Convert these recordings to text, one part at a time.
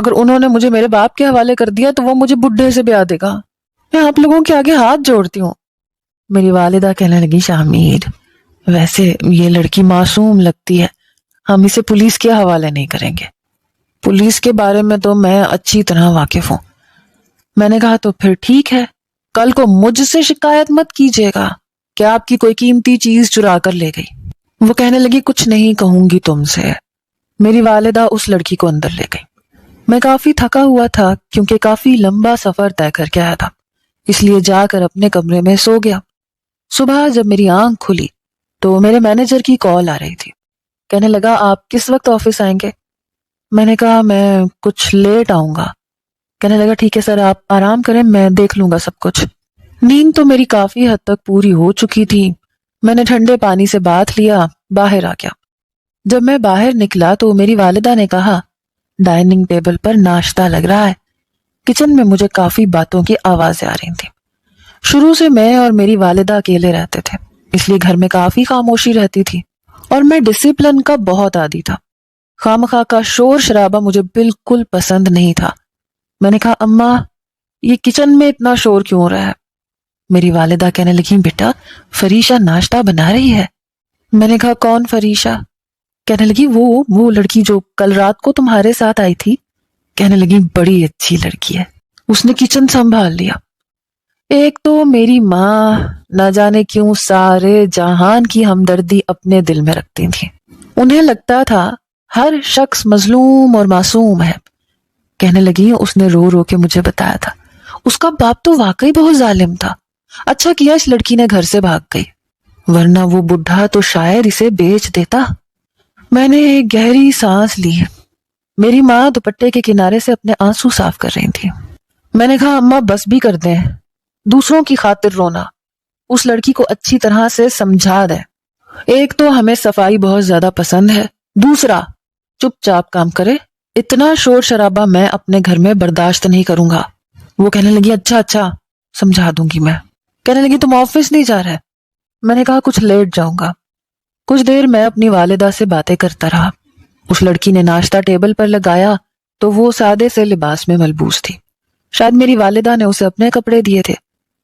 اگر انہوں نے مجھے میرے باپ کے حوالے کر دیا تو وہ مجھے بڈھے سے بیاہ دے گا. میں آپ لوگوں کے آگے ہاتھ جوڑتی ہوں. میری والدہ کہنے لگی شامیر ویسے یہ لڑکی معصوم لگتی ہے, ہم اسے پولیس کے حوالے نہیں کریں گے. پولیس کے بارے میں تو میں اچھی طرح واقف ہوں. میں نے کہا تو پھر ٹھیک ہے, کل کو مجھ سے شکایت مت کیجیے گا کہ آپ کی کوئی قیمتی چیز چرا کر لے گئی. وہ کہنے لگی کچھ نہیں کہوں گی تم سے. میری والدہ اس لڑکی کو اندر لے گئی. میں کافی تھکا ہوا تھا کیونکہ کافی لمبا سفر طے کر کے آیا تھا, اس لیے جا کر اپنے کمرے میں سو گیا. صبح جب میری آنکھ کھلی تو میرے مینیجر کی کال آ رہی تھی. کہنے لگا آپ کس وقت آفس آئیں گے؟ میں نے کہا میں کچھ لیٹ آؤں گا. کہنے لگا ٹھیک ہے سر, آپ آرام کریں, میں دیکھ لوں گا سب کچھ. نیند تو میری کافی حد تک پوری ہو چکی تھی. میں نے ٹھنڈے پانی سے باتھ لیا, باہر آ گیا. جب میں باہر نکلا تو میری والدہ نے کہا ڈائننگ ٹیبل پر ناشتہ لگ رہا ہے. کچن میں مجھے کافی باتوں کی آوازیں آ رہی تھیں. شروع سے میں اور میری والدہ اکیلے رہتے تھے, اس لیے گھر میں کافی خاموشی رہتی تھی اور میں ڈسپلن کا بہت عادی تھا. خامخواہ کا شور شرابہ مجھے بالکل پسند نہیں تھا. میں نے کہا اماں یہ کچن میں اتنا شور کیوں ہو رہا ہے؟ میری والدہ کہنے لگی بیٹا فریشہ ناشتہ بنا رہی ہے. میں نے کہا کون فریشہ؟ کہنے لگی وہ لڑکی جو کل رات کو تمہارے ساتھ آئی تھی. کہنے لگی بڑی اچھی لڑکی ہے, اس نے کچن سنبھال لیا. ایک تو میری ماں نہ جانے کیوں سارے جہان کی ہمدردی اپنے دل میں رکھتی تھی. انہیں لگتا تھا ہر شخص مظلوم اور معصوم ہے. کہنے لگی اس نے رو رو کے مجھے بتایا تھا اس کا باپ تو واقعی بہت ظالم تھا. اچھا کیا اس لڑکی نے گھر سے بھاگ گئی, ورنہ وہ بڈھا تو شاید اسے بیچ دیتا. میں نے ایک گہری سانس لی. میری ماں دوپٹے کے کنارے سے اپنے آنسو صاف کر رہی تھی. میں نے کہا اماں بس بھی کر دیں, دوسروں کی خاطر رونا, اس لڑکی کو اچھی طرح سے سمجھا دیں. ایک تو ہمیں صفائی بہت زیادہ پسند ہے, دوسرا چپ چاپ کام کرے. اتنا شور شرابہ میں اپنے گھر میں برداشت نہیں کروں گا. وہ کہنے لگی اچھا سمجھا دوں گی میں. کہنے لگی تم آفس نہیں جا رہے؟ میں نے کہا کچھ لیٹ جاؤں گا. کچھ دیر میں اپنی والدہ سے باتیں کرتا رہا. اس لڑکی نے ناشتہ ٹیبل پر لگایا تو وہ سادے سے لباس میں ملبوس تھی. شاید میری والدہ نے اسے اپنے کپڑے دیے تھے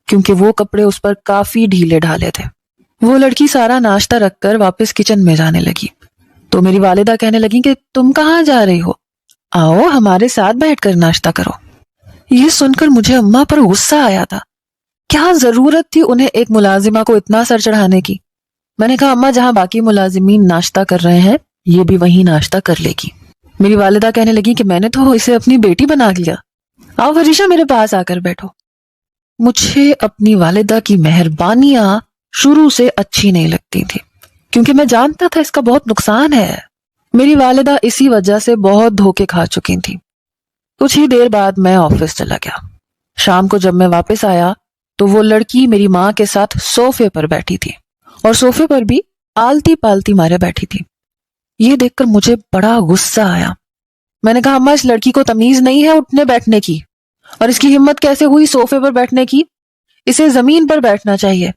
کیونکہ وہ کپڑے اس پر کافی ڈھیلے ڈھالے تھے. وہ لڑکی سارا ناشتہ رکھ کر واپس کچن میں جانے لگی تو میری والدہ کہنے لگی کہ تم کہاں جا رہی ہو, آؤ ہمارے ساتھ بیٹھ کر ناشتہ کرو. یہ سن کر مجھے اماں پر غصہ آیا تھا. کیا ضرورت تھی انہیں ایک ملازمہ کو اتنا سر چڑھانے کی؟ میں نے کہا اماں جہاں باقی ملازمین ناشتہ کر رہے ہیں یہ بھی وہیں ناشتہ کر لے گی. میری والدہ کہنے لگی کہ میں نے تو اسے اپنی بیٹی بنا لیا, آؤ فریشہ میرے پاس آ کر بیٹھو. مجھے اپنی والدہ کی مہربانیاں شروع سے اچھی نہیں لگتی تھی کیونکہ میں جانتا تھا اس کا بہت نقصان ہے. میری والدہ اسی وجہ سے بہت دھوکے کھا چکی تھی. کچھ ہی دیر بعد میں آفس چلا گیا. شام کو جب میں واپس آیا تو وہ لڑکی میری ماں کے ساتھ صوفے پر بیٹھی تھی اور صوفے پر بھی آلتی پالتی مارے بیٹھی تھی. یہ دیکھ کر مجھے بڑا غصہ آیا. میں نے کہا اماں اس لڑکی کو تمیز نہیں ہے اٹھنے بیٹھنے کی, اور اس کی ہمت کیسے ہوئی صوفے پر بیٹھنے کی؟ اسے زمین پر بیٹھنا چاہیے.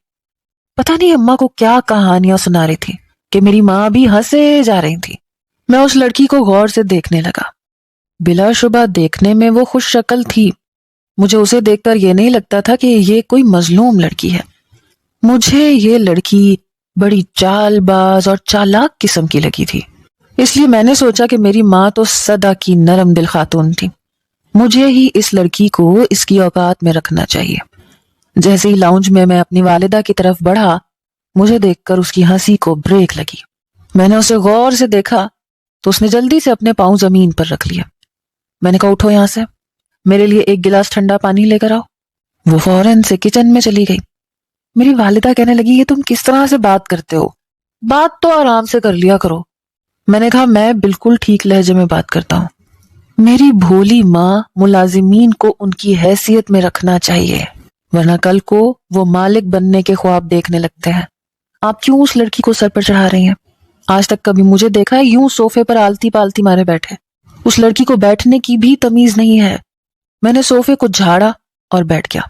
پتہ نہیں اماں کو کیا کہانیاں سنا رہی تھی کہ میری ماں بھی ہنسے جا رہی تھی. میں اس لڑکی کو غور سے دیکھنے لگا. بلا شبہ دیکھنے میں وہ خوش شکل تھی. مجھے اسے دیکھ کر یہ نہیں لگتا تھا کہ یہ کوئی مظلوم لڑکی ہے. مجھے یہ لڑکی بڑی چال باز اور چالاک قسم کی لگی تھی. اس لیے میں نے سوچا کہ میری ماں تو سدا کی نرم دل خاتون تھی. مجھے ہی اس لڑکی کو اس کی اوقات میں رکھنا چاہیے. جیسے ہی لاؤنج میں اپنی والدہ کی طرف بڑھا مجھے دیکھ کر اس کی ہنسی کو بریک لگی. میں نے اسے غور سے دیکھا تو اس نے جلدی سے اپنے پاؤں زمین پر رکھ لیا. میں نے کہا اٹھو یہاں سے, میرے لیے ایک گلاس ٹھنڈا پانی لے کر آؤ. وہ فوراً سے کچن میں چلی گئی. میری والدہ کہنے لگی یہ تم کس طرح سے بات کرتے ہو, بات تو آرام سے کر لیا کرو. میں نے کہا میں بالکل ٹھیک لہجے میں بات کرتا ہوں. میری بھولی ماں ملازمین کو ان کی حیثیت میں رکھنا چاہیے ورنہ کل کو وہ مالک بننے کے خواب دیکھنے لگتے ہیں. آپ کیوں اس لڑکی کو سر پر چڑھا رہی ہیں؟ آج تک کبھی مجھے دیکھا ہے یوں صوفے پر آلتی پالتی مارے بیٹھے؟ اس لڑکی کو بیٹھنے کی بھی تمیز نہیں ہے. میں نے صوفے کو جھاڑا اور بیٹھ گیا.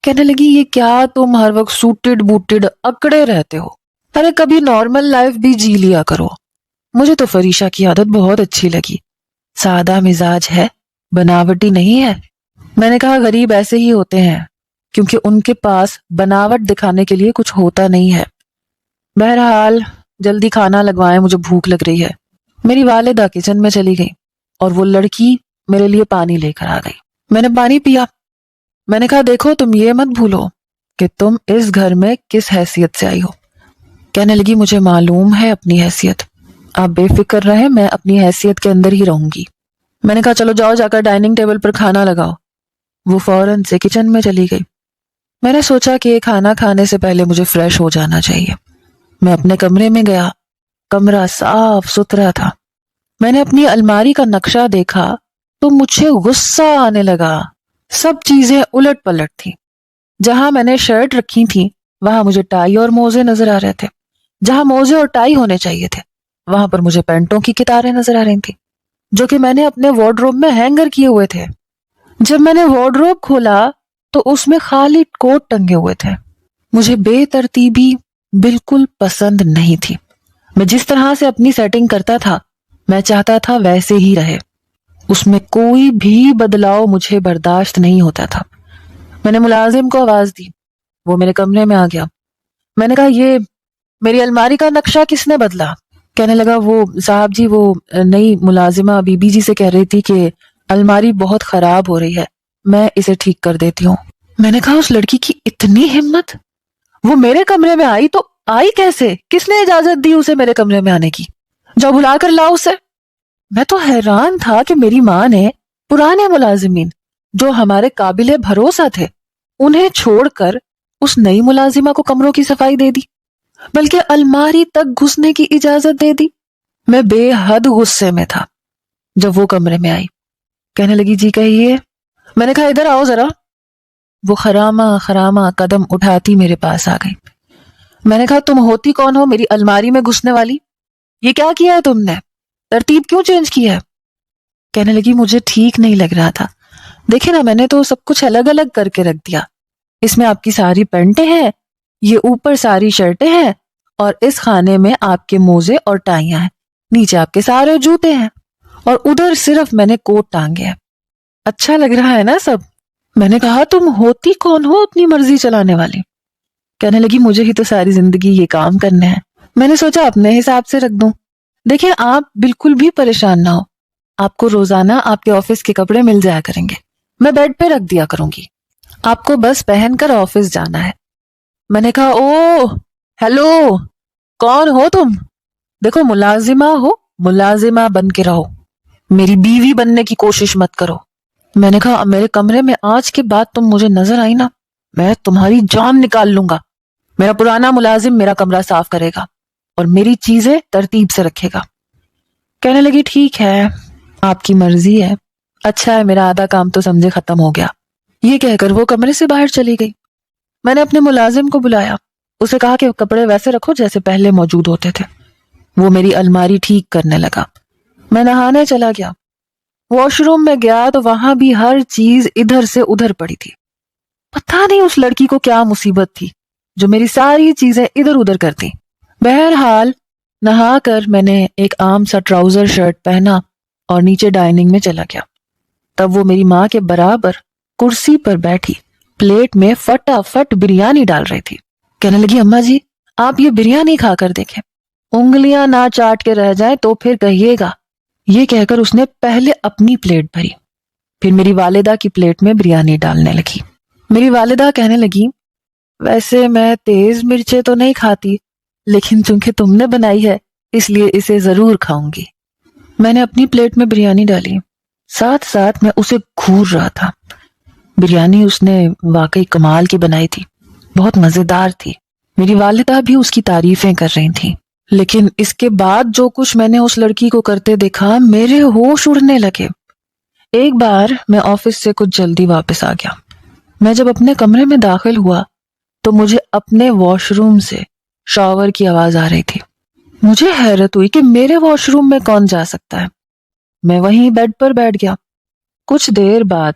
کہنے لگی یہ کیا تم ہر وقت سوٹڈ بوٹڈ اکڑے رہتے ہو, ارے کبھی نارمل لائف بھی جی لیا کرو. مجھے تو فریشہ کی عادت بہت اچھی لگی, سادہ مزاج ہے, بناوٹی نہیں ہے؟ میں نے کہا غریب ایسے ہی ہوتے ہیں کیونکہ ان کے پاس بناوٹ دکھانے کے لیے کچھ ہوتا نہیں ہے۔ بہرحال جلدی کھانا لگوائیں، مجھے بھوک لگ رہی ہے۔ میری والدہ کچن میں چلی گئی اور وہ لڑکی میرے لیے پانی لے کر آ گئی۔ میں نے پانی پیا۔ میں نے کہا دیکھو تم یہ مت بھولو کہ تم اس گھر میں کس حیثیت سے آئی ہو۔ کہنے لگی مجھے معلوم ہے اپنی حیثیت، آپ بے فکر رہیں، میں اپنی حیثیت کے اندر ہی رہوں گی۔ میں نے کہا چلو جاؤ جا کر ڈائننگ ٹیبل پر کھانا لگاؤ۔ وہ فوراً سے کچن میں چلی گئی۔ میں نے سوچا کہ کھانا کھانے سے پہلے مجھے فریش ہو جانا چاہیے۔ میں اپنے کمرے میں گیا۔ کمرہ صاف ستھرا تھا۔ میں نے اپنی الماری کا نقشہ دیکھا تو مجھے غصہ آنے لگا۔ سب چیزیں الٹ پلٹ تھیں۔ جہاں میں نے شرٹ رکھی تھی وہاں مجھے ٹائی اور موزے نظر آ رہے تھے، جہاں موزے اور ٹائی ہونے چاہیے تھے وہاں پر مجھے پینٹوں کی کتاریں نظر آ رہی تھیں جو کہ میں نے اپنے وارڈروب میں ہینگر کیے ہوئے تھے۔ جب میں نے وارڈروب کھولا تو اس میں خالی کوٹ ٹنگے ہوئے تھے۔ مجھے بے ترتیبی بالکل پسند نہیں تھی۔ میں جس طرح سے اپنی سیٹنگ کرتا تھا میں چاہتا تھا ویسے ہی رہے، اس میں کوئی بھی بدلاؤ مجھے برداشت نہیں ہوتا تھا۔ میں نے ملازم کو آواز دی، وہ میرے کمرے میں آ گیا۔ میں نے کہا یہ میری الماری کا نقشہ کس نے بدلا؟ کہنے لگا وہ صاحب جی وہ نئی ملازمہ بی بی جی سے کہہ رہی تھی کہ الماری بہت خراب ہو رہی ہے، میں اسے ٹھیک کر دیتی ہوں۔ میں نے کہا اس لڑکی کی اتنی ہمت، وہ میرے کمرے میں آئی تو آئی کیسے؟ کس نے اجازت دی اسے میرے کمرے میں آنے کی؟ جاؤ بلا کر لاؤ اسے۔ میں تو حیران تھا کہ میری ماں نے پرانے ملازمین جو ہمارے قابل بھروسہ تھے انہیں چھوڑ کر اس نئی ملازمہ کو کمروں کی صفائی دے دی، بلکہ الماری تک گھسنے کی اجازت دے دی۔ میں بے حد غصے میں تھا جب وہ کمرے میں آئی۔ کہنے لگی جی کہیے۔ میں نے کہا ادھر آؤ ذرا۔ وہ خرامہ قدم اٹھاتی میرے پاس آ گئی۔ میں نے کہا تم ہوتی کون ہو میری الماری میں گھسنے والی؟ یہ کیا کیا ہے تم نے؟ ترتیب کیوں چینج کی ہے؟ کہنے لگی مجھے ٹھیک نہیں لگ رہا تھا، دیکھیں نا میں نے تو سب کچھ الگ الگ کر کے رکھ دیا۔ اس میں آپ کی ساری پینٹیں ہیں، یہ اوپر ساری شرٹیں ہیں، اور اس خانے میں آپ کے موزے اور ٹائیاں ہیں، نیچے آپ کے سارے جوتے ہیں، اور ادھر صرف میں نے کوٹ ٹانگے ہیں۔ اچھا لگ رہا ہے نا سب؟ میں نے کہا تم ہوتی کون ہو اپنی مرضی چلانے والی؟ کہنے لگی مجھے ہی تو ساری زندگی یہ کام کرنے ہیں، میں نے سوچا اپنے حساب سے رکھ دوں۔ دیکھیں آپ بالکل بھی پریشان نہ ہو، آپ کو روزانہ آپ کے آفس کے کپڑے مل جایا کریں گے، میں بیڈ پہ رکھ دیا کروں گی، آپ کو بس پہن کر آفس جانا ہے۔ میں نے کہا او ہیلو، کون ہو تم؟ دیکھو ملازمہ ہو، ملازمہ بن کے رہو، میری بیوی بننے کی کوشش مت کرو۔ میں نے کہا میرے کمرے میں آج کے بعد تم مجھے نظر آئی نا میں تمہاری جان نکال لوں گا۔ میرا پرانا ملازم میرا کمرہ صاف کرے گا اور میری چیزیں ترتیب سے رکھے گا۔ کہنے لگی ٹھیک ہے آپ کی مرضی ہے، اچھا ہے میرا آدھا کام تو سمجھے ختم ہو گیا۔ یہ کہہ کر وہ کمرے سے باہر چلی گئی۔ میں نے اپنے ملازم کو بلایا، اسے کہا کہ کپڑے ویسے رکھو جیسے پہلے موجود ہوتے تھے۔ وہ میری الماری ٹھیک کرنے لگا۔ میں نہانے چلا گیا۔ واش روم میں گیا تو وہاں بھی ہر چیز ادھر سے ادھر پڑی تھی۔ پتہ نہیں اس لڑکی کو کیا مصیبت تھی جو میری ساری چیزیں ادھر ادھر کرتی۔ بہرحال نہا کر میں نے ایک عام سا ٹراؤزر شرٹ پہنا اور نیچے ڈائننگ میں چلا گیا۔ تب وہ میری ماں کے برابر کرسی پر بیٹھی پلیٹ میں فٹافٹ بریانی ڈال رہی تھی۔ کہنے لگی اماں جی آپ یہ بریانی کھا کر دیکھیں، انگلیاں نہ چاٹ کے رہ جائیں تو پھر کہیے گا۔ یہ کہہ کر اس نے پہلے اپنی پلیٹ بھری، پھر میری والدہ کی پلیٹ میں بریانی ڈالنے لگی۔ میری والدہ کہنے لگی ویسے میں تیز مرچیں تو نہیں کھاتی، لیکن چونکہ تم نے بنائی ہے اس لیے اسے ضرور کھاؤں گی۔ میں نے اپنی پلیٹ میں بریانی ڈالی، ساتھ ساتھ میں اسے گھور رہا تھا۔ بریانی اس نے واقعی کمال کی بنائی تھی، بہت مزیدار تھی۔ میری والدہ بھی اس کی تعریفیں کر رہی تھیں، لیکن اس کے بعد جو کچھ میں نے اس لڑکی کو کرتے دیکھا میرے ہوش اڑنے لگے۔ ایک بار میں آفس سے کچھ جلدی واپس آ گیا۔ میں جب اپنے کمرے میں داخل ہوا تو مجھے اپنے واش روم سے شاور کی آواز آ رہی تھی۔ مجھے حیرت ہوئی کہ میرے واش روم میں کون جا سکتا ہے۔ میں وہیں بیڈ پر بیٹھ گیا۔ کچھ دیر بعد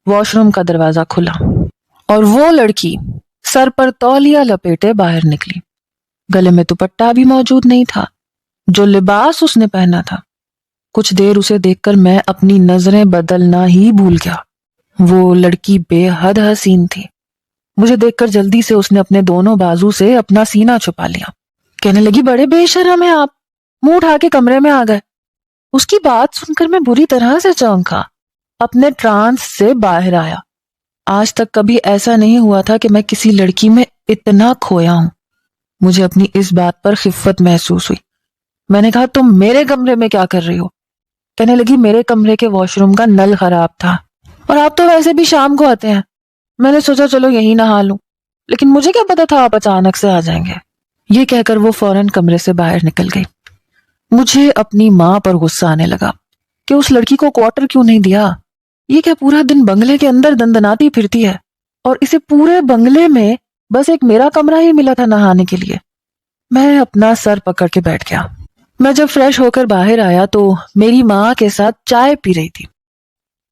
واش روم کا دروازہ کھلا اور وہ لڑکی سر پر تولیہ لپیٹے باہر نکلی۔ گلے میں دوپٹہ بھی موجود نہیں تھا۔ جو لباس اس نے پہنا تھا کچھ دیر اسے دیکھ کر میں اپنی نظریں بدلنا ہی بھول گیا۔ وہ لڑکی بے حد حسین تھی۔ مجھے دیکھ کر جلدی سے اس نے اپنے دونوں بازو سے اپنا سینہ چھپا لیا۔ کہنے لگی بڑے بے شرم ہیں آپ، منہ اٹھا کے کمرے میں آ گئے۔ اس کی بات سن کر میں بری طرح سے چونکا، اپنے ٹرانس سے باہر آیا۔ آج تک کبھی ایسا نہیں ہوا تھا کہ میں کسی لڑکی میں اتنا کھویا ہوں۔ مجھے اپنی اس بات پر خفت محسوس ہوئی۔ میں نے کہا تم میرے کمرے میں کیا کر رہی ہو؟ کہنے لگی میرے کمرے کے واش روم کا نل خراب تھا، اور آپ تو ویسے بھی شام کو آتے ہیں، میں نے سوچا چلو یہی نہا لوں، لیکن مجھے کیا پتا تھا آپ اچانک سے آ جائیں گے۔ یہ کہہ کر وہ فوراً کمرے سے باہر نکل گئی۔ مجھے اپنی ماں پر غصہ آنے لگا کہ اس لڑکی کو کوارٹر کیوں نہیں دیا؟ یہ کیا پورا دن بنگلے کے اندر دندناتی پھرتی ہے، اور اسے پورے بنگلے میں بس ایک میرا کمرہ ہی ملا تھا نہانے کے لیے۔ میں اپنا سر پکڑ کے بیٹھ گیا۔ میں جب فریش ہو کر باہر آیا تو میری ماں کے ساتھ چائے پی رہی تھی۔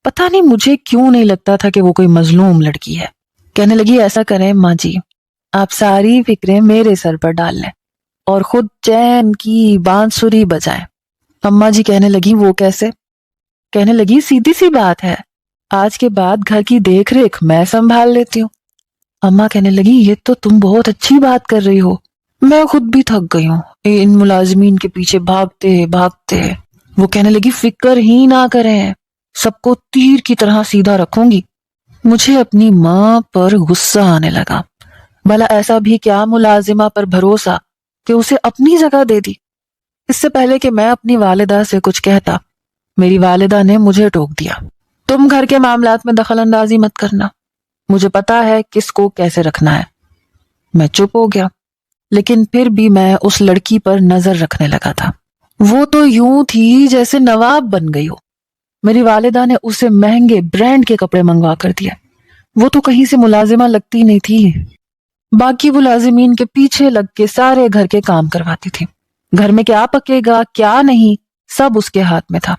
پتہ نہیں مجھے کیوں نہیں لگتا تھا کہ وہ کوئی مظلوم لڑکی ہے۔ کہنے لگی ایسا کریں ماں جی، آپ ساری فکریں میرے سر پر ڈال لیں اور خود چین کی بانسری بجائیں۔ اماں جی کہنے لگی وہ کیسے؟ کہنے لگی سیدھی سی بات ہے، آج کے بعد گھر کی دیکھ ریکھ میں سنبھال لیتی ہوں۔ اماں کہنے لگی یہ تو تم بہت اچھی بات کر رہی ہو، میں خود بھی تھک گئی ہوں ان ملازمین کے پیچھے بھاگتے بھاگتے۔ وہ کہنے لگی فکر ہی نہ کریں، سب کو تیر کی طرح سیدھا رکھوں گی۔ مجھے اپنی ماں پر غصہ آنے لگا۔ بھلا ایسا بھی کیا ملازمہ پر بھروسہ کہ اسے اپنی جگہ دے دی؟ اس سے پہلے کہ میں اپنی والدہ سے کچھ کہتا، میری والدہ نے مجھے ٹوک دیا، تم گھر کے معاملات میں دخل اندازی مت کرنا، مجھے پتا ہے کس کو کیسے رکھنا ہے۔ میں چپ ہو گیا، لیکن پھر بھی میں اس لڑکی پر نظر رکھنے لگا تھا۔ وہ تو یوں تھی جیسے نواب بن گئی ہو۔ میری والدہ نے اسے مہنگے برانڈ کے کپڑے منگوا کر دیا، وہ تو کہیں سے ملازمہ لگتی نہیں تھی، باقی ملازمین کے پیچھے لگ کے سارے گھر کے کام کرواتی تھی۔ گھر میں کیا پکے گا کیا نہیں سب اس کے ہاتھ میں تھا،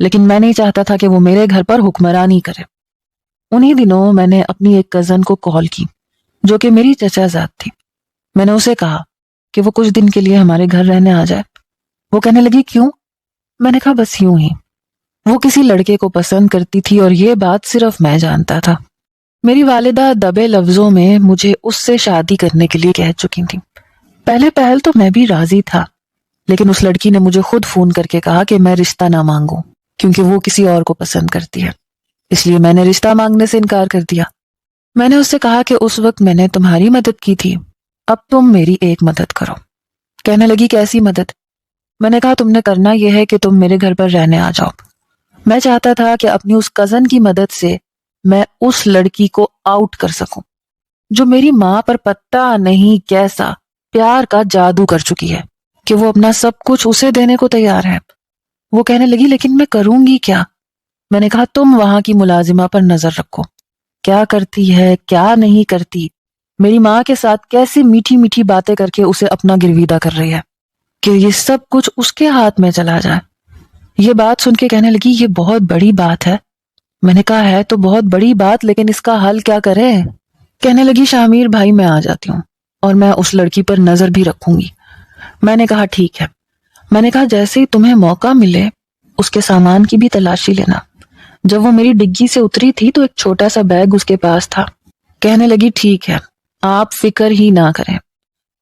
لیکن میں نہیں چاہتا تھا کہ وہ میرے گھر پر حکمرانی کرے۔ انہی دنوں میں نے اپنی ایک کزن کو کال کی جو کہ میری چچا زاد تھی۔ میں نے اسے کہا کہ وہ کچھ دن کے لیے ہمارے گھر رہنے آ جائے۔ وہ کہنے لگی کیوں؟ میں نے کہا بس یوں ہی، وہ کسی لڑکے کو پسند کرتی تھی اور یہ بات صرف میں جانتا تھا۔ میری والدہ دبے لفظوں میں مجھے اس سے شادی کرنے کے لیے کہہ چکی تھی۔ پہلے پہل تو میں بھی راضی تھا، لیکن اس لڑکی نے مجھے خود فون کر کے کہا کہ میں رشتہ نہ مانگوں کیونکہ وہ کسی اور کو پسند کرتی ہے، اس لیے میں نے رشتہ مانگنے سے انکار کر دیا۔ میں نے اس سے کہا کہ اس وقت میں نے تمہاری مدد کی تھی، اب تم میری ایک مدد کرو۔ کہنے لگی کیسی مدد؟ میں نے کہا تم نے کرنا یہ ہے کہ تم میرے گھر پر رہنے آ جاؤ۔ میں چاہتا تھا کہ اپنی اس کزن کی مدد سے میں اس لڑکی کو آؤٹ کر سکوں جو میری ماں پر پتہ نہیں کیسا پیار کا جادو کر چکی ہے کہ وہ اپنا سب کچھ اسے دینے کو تیار ہے۔ وہ کہنے لگی لیکن میں کروں گی کیا؟ میں نے کہا تم وہاں کی ملازمہ پر نظر رکھو، کیا کرتی ہے کیا نہیں کرتی، میری ماں کے ساتھ کیسی میٹھی میٹھی باتیں کر کے اسے اپنا گرویدہ کر رہی ہے کہ یہ سب کچھ اس کے ہاتھ میں چلا جائے۔ یہ بات سن کے کہنے لگی یہ بہت بڑی بات ہے۔ میں نے کہا ہے تو بہت بڑی بات، لیکن اس کا حل کیا کرے؟ کہنے لگی شامیر بھائی میں آ جاتی ہوں اور میں اس لڑکی پر نظر بھی رکھوں گی۔ میں نے کہا ٹھیک ہے۔ میں نے کہا جیسے ہی تمہیں موقع ملے اس کے سامان کی بھی تلاشی لینا۔ جب وہ میری ڈگی سے اتری تھی تو ایک چھوٹا سا بیگ اس کے پاس تھا۔ کہنے لگی ٹھیک ہے آپ فکر ہی نہ کریں،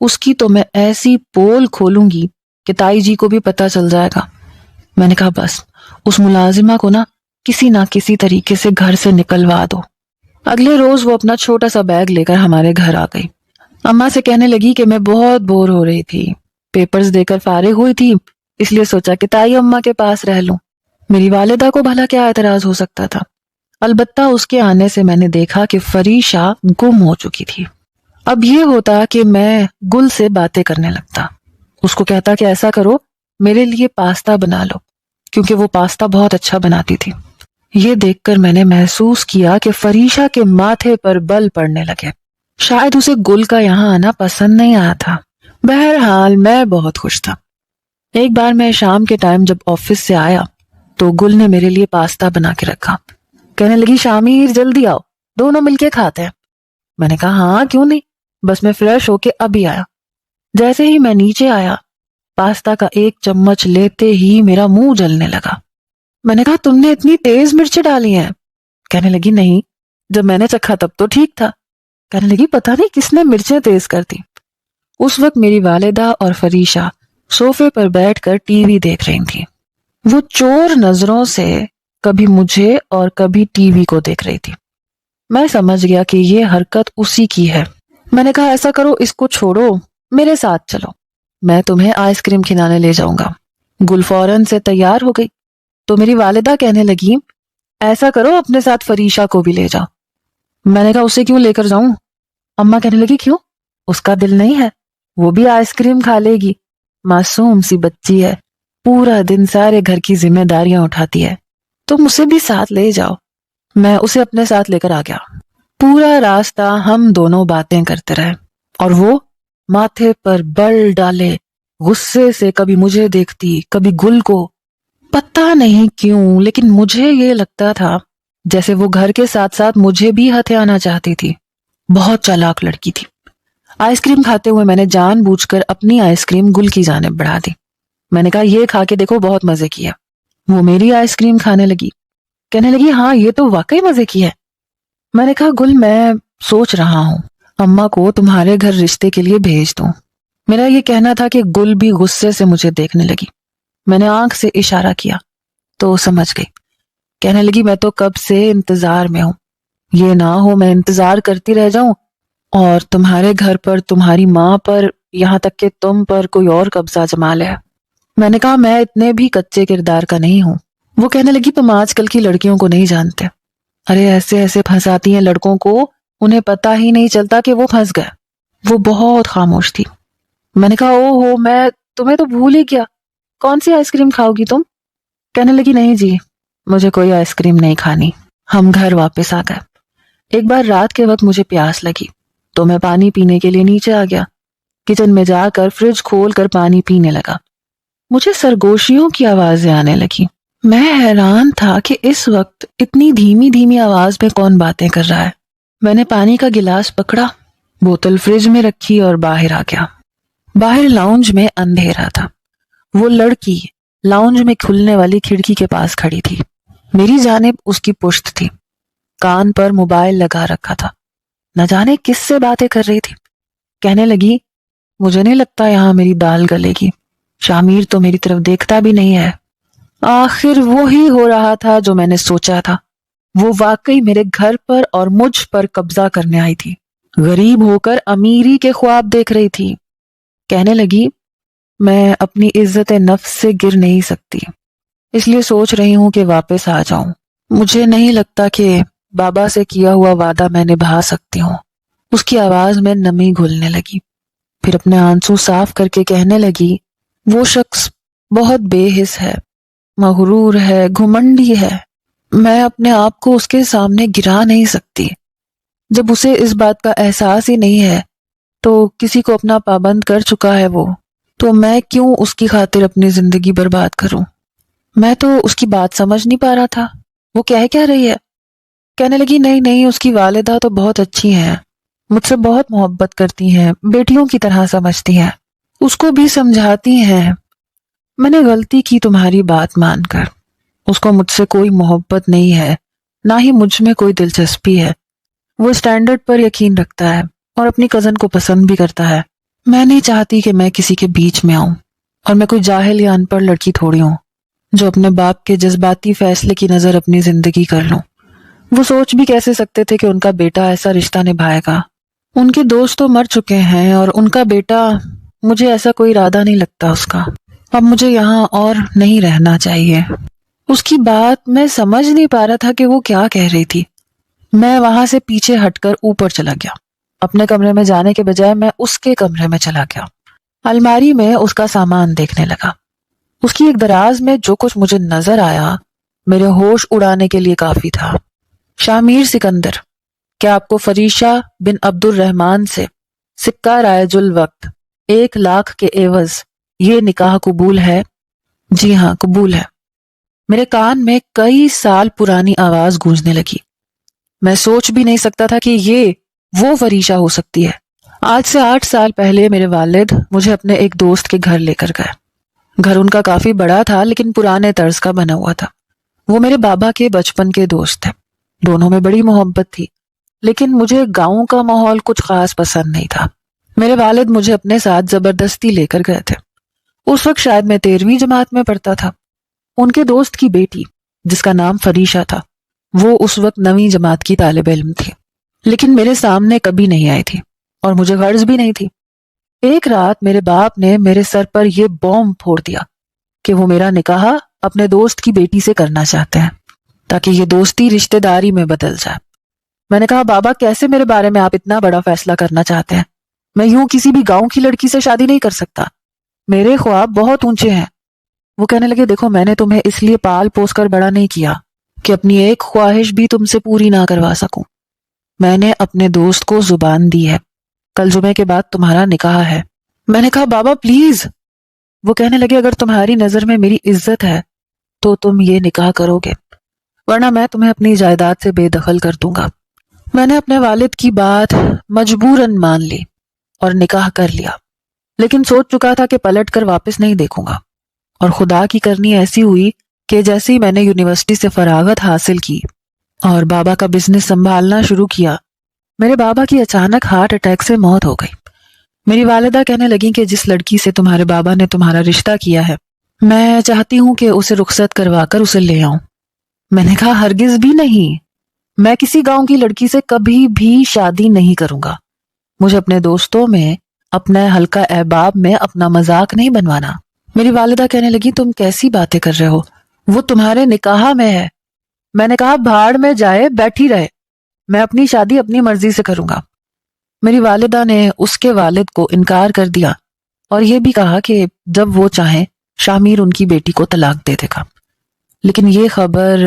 اس کی تو میں ایسی پول کھولوں گی کہ تائی جی کو بھی پتہ چل جائے گا۔ میں نے کہا بس اس ملازمہ کو کسی نہ کسی طریقے سے گھر سے نکلوا دو۔ اگلے روز وہ اپنا چھوٹا سا بیگ لے کر ہمارے گھر آ گئی۔ اماں سے کہنے لگی کہ میں بہت بور ہو رہی تھی، پیپرز دے کر فارغ ہوئی تھی، اس لیے سوچا کہ تائی اماں کے پاس رہ لوں۔ میری والدہ کو بھلا کیا اعتراض ہو سکتا تھا؟ البتہ اس کے آنے سے میں نے دیکھا کہ فریشہ گم ہو چکی تھی۔ اب یہ ہوتا کہ میں گل سے باتیں کرنے لگتا، اس کو کہتا کہ ایسا کرو میرے لیے پاستا بنا لو، کیونکہ وہ پاستا بہت اچھا بناتی تھی۔ یہ دیکھ کر میں نے محسوس کیا کہ فریشہ کے ماتھے پر بل پڑنے لگے، شاید اسے گل کا یہاں آنا پسند نہیں آیا تھا۔ بہرحال میں بہت خوش تھا۔ ایک بار میں شام کے ٹائم جب آفس سے آیا تو گل نے میرے لیے پاستا بنا کے رکھا۔ کہنے لگی شامیر جلدی آؤ دونوں مل کے کھاتے ہیں۔ میں نے کہا ہاں کیوں نہیں، بس میں فریش ہو کے ابھی آیا۔ جیسے ہی میں نیچے آیا پاستا کا ایک چمچ لیتے ہی میرا منہ جلنے لگا۔ میں نے کہا تم نے اتنی تیز مرچیں ڈالی ہیں؟ کہنے لگی نہیں، جب میں نے چکھا تب تو ٹھیک تھا۔ کہنے لگی پتہ نہیں کس نے مرچیں تیز کر دی۔ اس وقت میری والدہ اور فریشہ صوفے پر بیٹھ کر ٹی وی دیکھ رہی تھیں۔ وہ چور نظروں سے کبھی مجھے اور کبھی ٹی وی کو دیکھ رہی تھی۔ میں سمجھ گیا کہ یہ حرکت اسی کی ہے۔ میں نے کہا ایسا کرو، اس کو چھوڑو، میرے ساتھ چلو، میں تمہیں آئس کریم کھلانے لے جاؤں گا۔ گل فوراً سے تیار ہو گئی تو میری والدہ کہنے لگی ایسا کرو اپنے ساتھ فریشہ کو بھی لے جاؤ۔ میں نے کہا اسے کیوں لے کر جاؤں؟ اماں کہنے لگی کیوں؟ اس کا دل نہیں ہے؟ وہ بھی آئس کریم کھا لے گی، معصوم سی بچی ہے، پورا دن سارے گھر کی ذمہ داریاں اٹھاتی ہے، تم اسے بھی ساتھ لے جاؤ۔ میں اسے اپنے ساتھ لے کر آ گیا۔ پورا راستہ ہم دونوں باتیں کرتے رہے اور وہ ماتھے پر بل ڈالے غصے سے کبھی مجھے دیکھتی کبھی گل کو۔ پتہ نہیں کیوں لیکن مجھے یہ لگتا تھا جیسے وہ گھر کے ساتھ ساتھ مجھے بھی ہتھیانا چاہتی تھی۔ بہت چالاک لڑکی تھی۔ آئس کریم کھاتے ہوئے میں نے جان بوجھ کر اپنی آئس کریم گل کی جانب بڑھا دی۔ میں نے کہا یہ کھا کے دیکھو، بہت مزے کی ہے۔ وہ میری آئس کریم کھانے لگی، کہنے لگی ہاں یہ تو واقعی مزے کی ہے۔ میں نے کہا گل میں سوچ رہا ہوں اماں کو تمہارے گھر رشتے کے لیے بھیج دوں۔ میرا یہ کہنا تھا کہ گل بھی غصے سے مجھے دیکھنے لگی۔ میں نے آنکھ سے اشارہ کیا تو سمجھ گئی۔ کہنے لگی میں تو کب سے انتظار میں ہوں، یہ نہ ہو میں انتظار کرتی رہ جاؤں اور تمہارے گھر پر، تمہاری ماں پر، یہاں تک کہ تم پر کوئی اور قبضہ جما لے۔ میں نے کہا میں اتنے بھی کچے کردار کا نہیں ہوں۔ وہ کہنے لگی تم آج کل کی لڑکیوں کو نہیں جانتے، ارے ایسے ایسے پھنساتی ہیں لڑکوں کو، انہیں پتہ ہی نہیں چلتا کہ وہ پھنس گئے۔ وہ بہت خاموش تھی۔ میں نے کہا او ہو، میں تمہیں تو بھول ہی گیا، کون سی آئس کریم کھاؤ گی تم؟ کہنے لگی نہیں جی، مجھے کوئی آئس کریم نہیں کھانی۔ ہم گھر واپس آ گئے۔ ایک بار رات کے وقت مجھے پیاس لگی تو میں پانی پینے کے لیے نیچے آ گیا۔ کچن میں جا کر فریج کھول کر پانی پینے لگا۔ مجھے سرگوشیوں کی آوازیں آنے لگی۔ میں حیران تھا کہ اس وقت اتنی دھیمی دھیمی آواز میں کون باتیں کر رہا ہے۔ میں نے پانی کا گلاس پکڑا، بوتل فریج میں رکھی اور باہر آ گیا۔ باہر لاؤنج میں اندھیرا تھا۔ وہ لڑکی لاؤنج میں کھلنے والی کھڑکی کے پاس کھڑی تھی، میری جانب اس کی پشت تھی، کان پر موبائل لگا رکھا تھا، نہ جانے کس سے باتیں کر رہی تھی۔ کہنے لگی مجھے نہیں لگتا یہاں میری دال گلے گی، شامیر تو میری طرف دیکھتا بھی نہیں ہے۔ آخر وہی ہو رہا تھا جو میں نے سوچا تھا، وہ واقعی میرے گھر پر اور مجھ پر قبضہ کرنے آئی تھی، غریب ہو کر امیری کے خواب دیکھ رہی تھی۔ کہنے لگی میں اپنی عزت نفس سے گر نہیں سکتی، اس لیے سوچ رہی ہوں کہ واپس آ جاؤں۔ مجھے نہیں لگتا کہ بابا سے کیا ہوا وعدہ میں نبھا سکتی ہوں۔ اس کی آواز میں نمی گھلنے لگی، پھر اپنے آنسو صاف کر کے کہنے لگی وہ شخص بہت بے حس ہے، مغرور ہے، گھمنڈی ہے، میں اپنے آپ کو اس کے سامنے گرا نہیں سکتی۔ جب اسے اس بات کا احساس ہی نہیں ہے تو کسی کو اپنا پابند کر چکا ہے وہ، تو میں کیوں اس کی خاطر اپنی زندگی برباد کروں؟ میں تو اس کی بات سمجھ نہیں پا رہا تھا، وہ کہہ رہی ہے؟ کہنے لگی نہیں نہیں، اس کی والدہ تو بہت اچھی ہیں، مجھ سے بہت محبت کرتی ہیں، بیٹیوں کی طرح سمجھتی ہیں، اس کو بھی سمجھاتی ہیں۔ میں نے غلطی کی تمہاری بات مان کر، اس کو مجھ سے کوئی محبت نہیں ہے، نہ ہی مجھ میں کوئی دلچسپی ہے، وہ اسٹینڈرڈ پر یقین رکھتا ہے اور اپنی کزن کو پسند بھی کرتا ہے۔ میں نہیں چاہتی کہ میں کسی کے بیچ میں آؤں، اور میں کوئی جاہل یا ان پڑھ لڑکی تھوڑی ہوں جو اپنے باپ کے جذباتی فیصلے کی نظر اپنی زندگی کر لوں۔ وہ سوچ بھی کیسے سکتے تھے کہ ان کا بیٹا ایسا رشتہ نبھائے گا؟ ان کے دوست تو مر چکے ہیں اور ان کا بیٹا، مجھے ایسا کوئی ارادہ نہیں لگتا اس کا۔ اب مجھے یہاں اور نہیں رہنا چاہیے۔ اس کی بات میں سمجھ نہیں پا رہا تھا کہ وہ کیا کہہ رہی تھی۔ میں وہاں سے پیچھے ہٹ کر اوپر چلا گیا۔ اپنے کمرے میں جانے کے بجائے میں اس کے کمرے میں چلا گیا۔ الماری میں اس کا سامان دیکھنے لگا۔ اس کی ایک دراز میں جو کچھ مجھے نظر آیا میرے ہوش اڑانے کے لیے کافی تھا۔ شامیر سکندر، کیا آپ کو فریشہ بن عبد الرحمن سے سکہ رائج الوقت 1,00,000 کے عوض یہ نکاح قبول ہے؟ جی ہاں قبول ہے۔ میرے کان میں کئی سال پرانی آواز گونجنے لگی۔ میں سوچ بھی نہیں سکتا تھا کہ یہ وہ فریشہ ہو سکتی ہے۔ آج سے 8 سال پہلے میرے والد مجھے اپنے ایک دوست کے گھر لے کر گئے۔ گھر ان کا کافی بڑا تھا لیکن پرانے طرز کا بنا ہوا تھا۔ وہ میرے بابا کے بچپن کے دوست تھے، دونوں میں بڑی محبت تھی، لیکن مجھے گاؤں کا ماحول کچھ خاص پسند نہیں تھا۔ میرے والد مجھے اپنے ساتھ زبردستی لے کر گئے تھے۔ اس وقت شاید میں 13ویں جماعت میں پڑھتا تھا۔ ان کے دوست کی بیٹی جس کا نام فریشا تھا، وہ اس وقت 9ویں جماعت کی طالب علم تھی، لیکن میرے سامنے کبھی نہیں آئی تھی اور مجھے غرض بھی نہیں تھی۔ ایک رات میرے باپ نے میرے سر پر یہ بوم پھوڑ دیا کہ وہ میرا نکاح اپنے دوست کی بیٹی سے کرنا چاہتے ہیں تاکہ یہ دوستی رشتہ داری میں بدل جائے۔ میں نے کہا بابا کیسے میرے بارے میں آپ اتنا بڑا فیصلہ کرنا چاہتے ہیں؟ میں یوں کسی بھی گاؤں کی لڑکی سے شادی نہیں کر سکتا، میرے خواب بہت اونچے ہیں۔ وہ کہنے لگے دیکھو میں نے تمہیں اس لیے پال پوس کر بڑا نہیں کیا کہ اپنی ایک خواہش بھی تم سے پوری نہ کروا سکوں۔ میں نے اپنے دوست کو زبان دی ہے، کل جمعے کے بعد تمہارا نکاح ہے۔ میں نے کہا بابا پلیز۔ وہ کہنے لگے اگر تمہاری نظر میں میری عزت ہے تو تم یہ نکاح کرو گے، ورنہ میں تمہیں اپنی جائیداد سے بے دخل کر دوں گا۔ میں نے اپنے والد کی بات مجبوراً مان لی اور نکاح کر لیا، لیکن سوچ چکا تھا کہ پلٹ کر واپس نہیں دیکھوں گا۔ اور خدا کی کرنی ایسی ہوئی کہ جیسے ہی میں نے یونیورسٹی سے فراغت حاصل کی اور بابا کا بزنس سنبھالنا شروع کیا، میرے بابا کی اچانک ہارٹ اٹیک سے موت ہو گئی۔ میری والدہ کہنے لگیں کہ جس لڑکی سے تمہارے بابا نے تمہارا رشتہ کیا ہے، میں چاہتی ہوں کہ اسے رخصت کروا کر اسے لے آؤں۔ میں نے کہا ہرگز بھی نہیں، میں کسی گاؤں کی لڑکی سے کبھی بھی شادی نہیں کروں گا۔ مجھے اپنے دوستوں میں، اپنے حلقہ احباب میں اپنا مذاق نہیں بنوانا۔ میری والدہ کہنے لگی تم کیسی باتیں کر رہے ہو، وہ تمہارے نکاح میں ہے۔ میں نے کہا بھاڑ میں جائے بیٹھی رہے، میں اپنی شادی اپنی مرضی سے کروں گا۔ میری والدہ نے اس کے والد کو انکار کر دیا اور یہ بھی کہا کہ جب وہ چاہیں شامیر ان کی بیٹی کو طلاق دے دے گا، لیکن یہ خبر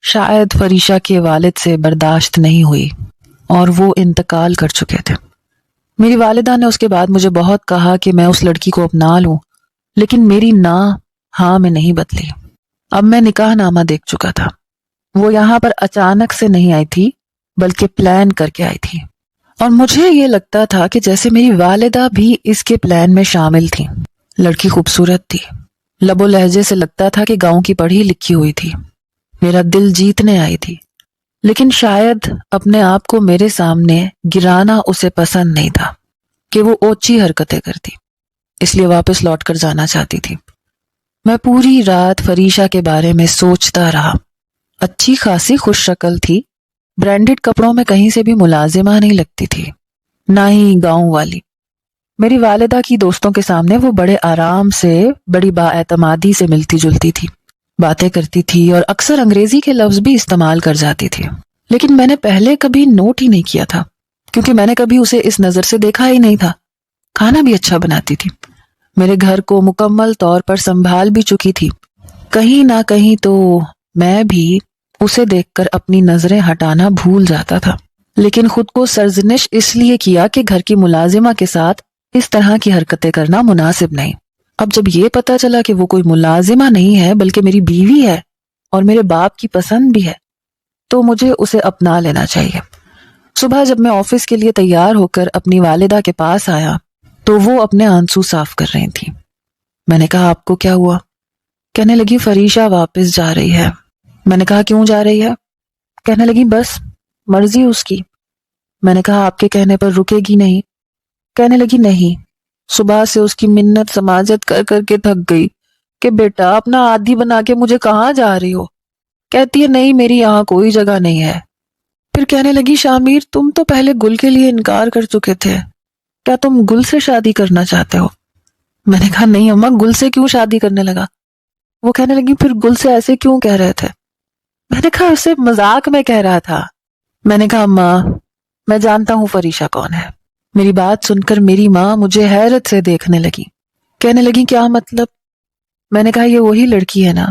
شاید فریشا کے والد سے برداشت نہیں ہوئی اور وہ انتقال کر چکے تھے۔ میری والدہ نے اس کے بعد مجھے بہت کہا کہ میں اس لڑکی کو اپنا لوں، لیکن میری نا ہاں میں نہیں بدلی۔ اب میں نکاح نامہ دیکھ چکا تھا۔ وہ یہاں پر اچانک سے نہیں آئی تھی بلکہ پلان کر کے آئی تھی، اور مجھے یہ لگتا تھا کہ جیسے میری والدہ بھی اس کے پلان میں شامل تھی۔ لڑکی خوبصورت تھی، لب و لہجے سے لگتا تھا کہ گاؤں کی پڑھی لکھی ہوئی تھی، میرا دل جیتنے آئی تھی، لیکن شاید اپنے آپ کو میرے سامنے گرانا اسے پسند نہیں تھا کہ وہ اوچی حرکتیں کرتی، اس لیے واپس لوٹ کر جانا چاہتی تھی۔ میں پوری رات فریشا کے بارے میں سوچتا رہا۔ اچھی خاصی خوش شکل تھی، برانڈڈ کپڑوں میں کہیں سے بھی ملازمہ نہیں لگتی تھی، نہ ہی گاؤں والی۔ میری والدہ کی دوستوں کے سامنے وہ بڑے آرام سے، بڑی بااعتمادی سے ملتی جلتی تھی، باتیں کرتی تھی اور اکثر انگریزی کے لفظ بھی استعمال کر جاتی تھی، لیکن میں نے پہلے کبھی نوٹ ہی نہیں کیا تھا کیونکہ میں نے کبھی اسے اس نظر سے دیکھا ہی نہیں تھا۔ کھانا بھی اچھا بناتی تھی، میرے گھر کو مکمل طور پر سنبھال بھی چکی تھی۔ کہیں نہ کہیں تو میں بھی اسے دیکھ کر اپنی نظریں ہٹانا بھول جاتا تھا، لیکن خود کو سرزنش اس لیے کیا کہ گھر کی ملازمہ کے ساتھ اس طرح کی حرکتیں کرنا مناسب نہیں۔ اب جب یہ پتا چلا کہ وہ کوئی ملازمہ نہیں ہے بلکہ میری بیوی ہے اور میرے باپ کی پسند بھی ہے، تو مجھے اسے اپنا لینا چاہیے۔ صبح جب میں آفس کے لیے تیار ہو کر اپنی والدہ کے پاس آیا تو وہ اپنے آنسو صاف کر رہی تھی۔ میں نے کہا آپ کو کیا ہوا؟ کہنے لگی فریشا واپس جا رہی ہے۔ میں نے کہا کیوں جا رہی ہے؟ کہنے لگی بس مرضی اس کی۔ میں نے کہا آپ کے کہنے پر رکے گی نہیں؟ کہنے لگی نہیں، صبح سے اس کی منت سماجت کر کر کے تھک گئی کہ بیٹا اپنا عادی بنا کے مجھے کہاں جا رہی ہو؟ کہتی ہے نہیں میری یہاں کوئی جگہ نہیں ہے۔ پھر کہنے لگی شامیر تم تو پہلے گل کے لیے انکار کر چکے تھے، کیا تم گل سے شادی کرنا چاہتے ہو؟ میں نے کہا نہیں اماں، گل سے کیوں شادی کرنے لگا؟ وہ کہنے لگی پھر گل سے ایسے کیوں کہہ رہے تھے؟ میں نے کہا اسے مذاق میں کہہ رہا تھا۔ میں نے کہا اماں میں جانتا ہوں فریشا کون ہے۔ میری بات سن کر میری ماں مجھے حیرت سے دیکھنے لگی، کہنے لگی کیا مطلب؟ میں نے کہا یہ وہی لڑکی ہے نا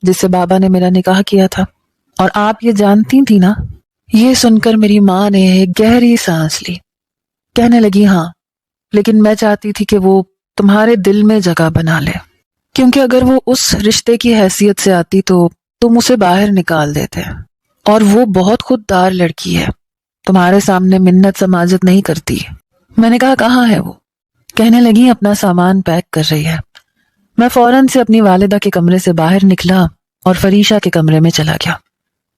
جس سے بابا نے میرا نکاح کیا تھا، اور آپ یہ جانتی تھی نا؟ یہ سن کر میری ماں نے ایک گہری سانس لی، کہنے لگی ہاں، لیکن میں چاہتی تھی کہ وہ تمہارے دل میں جگہ بنا لے، کیونکہ اگر وہ اس رشتے کی حیثیت سے آتی تو تم اسے باہر نکال دیتے، اور وہ بہت خوددار لڑکی ہے، تمہارے سامنے منت سماجت نہیں کرتی۔ میں نے کہا کہاں ہے وہ؟ کہنے لگی اپنا سامان پیک کر رہی ہے۔ میں فوراً سے اپنی والدہ کے کمرے سے باہر نکلا اور فریشہ کے کمرے میں چلا گیا۔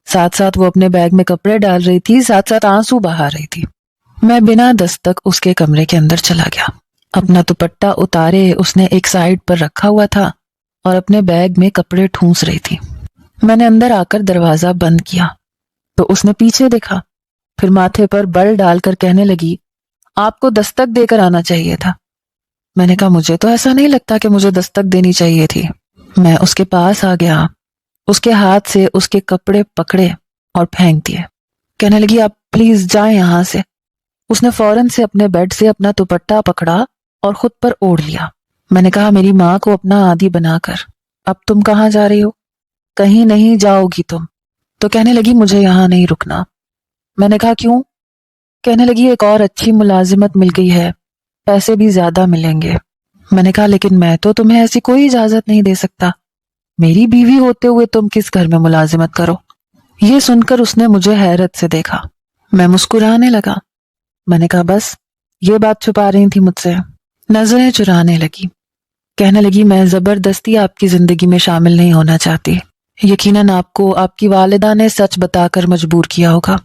ساتھ ساتھ وہ اپنے بیگ میں کپڑے ڈال رہی تھی، ساتھ ساتھ آنسو بہا رہی تھی۔ میں بنا دستک اس کے کمرے کے اندر چلا گیا۔ اپنا دوپٹہ اتارے اس نے ایک سائیڈ پر رکھا ہوا تھا اور اپنے بیگ میں کپڑے ٹھونس رہی تھی۔ میں نے اندر آ کر دروازہ بند کیا تو اس نے پیچھے دیکھا، پھر ماتھے پر بل ڈال کر کہنے لگی، آپ کو دستک دے کر آنا چاہیے تھا۔ میں نے کہا مجھے تو ایسا نہیں لگتا کہ مجھے دستک دینی چاہیے تھی۔ میں اس کے پاس آ گیا، اس کے ہاتھ سے اس کے کپڑے پکڑے اور پھینک دیے۔ کہنے لگی آپ پلیز جائیں یہاں سے۔ اس نے فوراً سے اپنے بیڈ سے اپنا دوپٹہ پکڑا اور خود پر اوڑھ لیا۔ میں نے کہا میری ماں کو اپنا عادی بنا کر، اب تم کہاں جا رہی ہو؟ کہیں نہیں جاؤ گی تم؟ تو کہنے لگی مجھے یہاں نہیں رکنا۔ میں نے کہا کیوں؟ کہنے لگی ایک اور اچھی ملازمت مل گئی ہے، پیسے بھی زیادہ ملیں گے۔ میں نے کہا لیکن میں تو تمہیں ایسی کوئی اجازت نہیں دے سکتا، میری بیوی ہوتے ہوئے تم کس گھر میں ملازمت کرو؟ یہ سن کر اس نے مجھے حیرت سے دیکھا۔ میں مسکرانے لگا۔ میں نے کہا بس یہ بات چھپا رہی تھی مجھ سے؟ نظریں چرانے لگی، کہنے لگی میں زبردستی آپ کی زندگی میں شامل نہیں ہونا چاہتی۔ یقیناً آپ کو آپ کی والدہ نے سچ بتا کر مجبور کیا ہوگا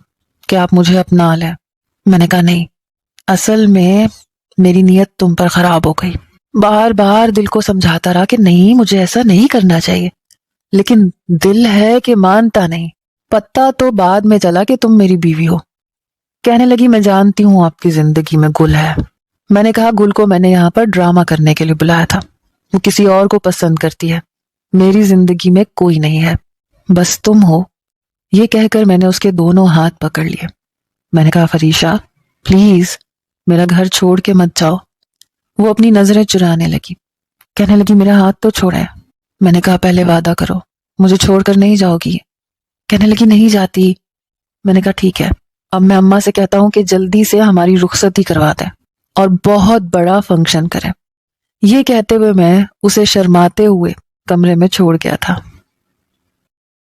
کہ آپ مجھے اپنا لیں۔ میں نے کہا نہیں، اصل میں میری نیت تم پر خراب ہو گئی۔ بار بار دل کو سمجھاتا رہا کہ نہیں مجھے ایسا نہیں کرنا چاہیے، لیکن دل ہے کہ مانتا نہیں۔ پتہ تو بعد میں چلا کہ تم میری بیوی ہو۔ کہنے لگی میں جانتی ہوں آپ کی زندگی میں گل ہے۔ میں نے کہا گل کو میں نے یہاں پر ڈرامہ کرنے کے لیے بلایا تھا، وہ کسی اور کو پسند کرتی ہے، میری زندگی میں کوئی نہیں ہے، بس تم ہو۔ یہ کہہ کر میں نے اس کے دونوں ہاتھ پکڑ لیے۔ میں نے کہا فریشہ پلیز میرا گھر چھوڑ کے مت جاؤ۔ وہ اپنی نظریں چرانے لگی، کہنے لگی میرا ہاتھ تو چھوڑیں۔ میں نے کہا پہلے وعدہ کرو مجھے چھوڑ کر نہیں جاؤ گی؟ کہنے لگی نہیں جاتی۔ میں نے کہا ٹھیک ہے، اب میں اماں سے کہتا ہوں کہ جلدی سے ہماری رخصتی کروا دیں اور بہت بڑا فنکشن کریں۔ یہ کہتے ہوئے میں اسے شرماتے ہوئے کمرے میں چھوڑ گیا تھا۔